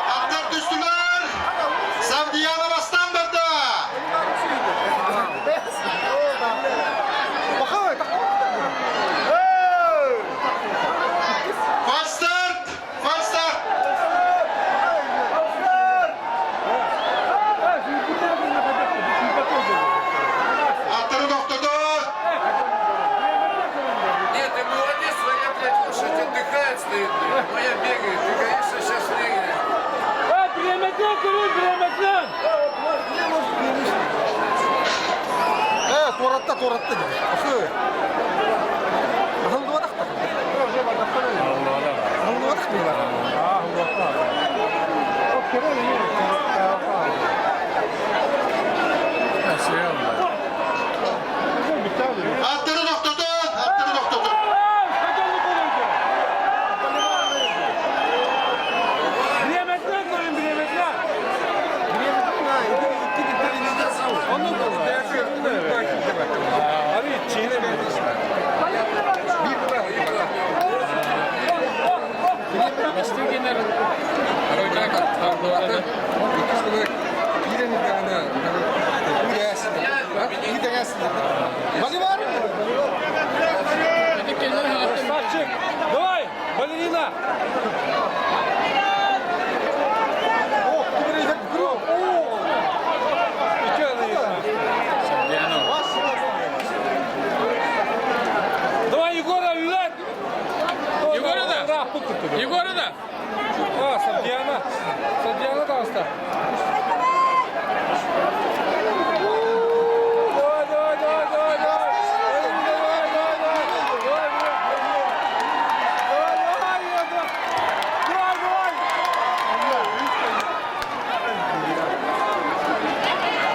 Atlar düştüler. Savdiyana bastan verdi. False start. False start. Atları dokturdun. Нет, ты молодец, своя, блядь, лошадь отдыхает, стоит, блядь. Моя бегает, ты, конечно, сейчас выиграешь. Торатта. Ахы. Ахылдывадақ та. Ахылдывадақ деймін. Atları dokturdun. Atları dokturdun. Боливар! Давай, балерина! Давай, Егора, Вилат! Егора да? Егора да? Совдияна! Совдияна да оста.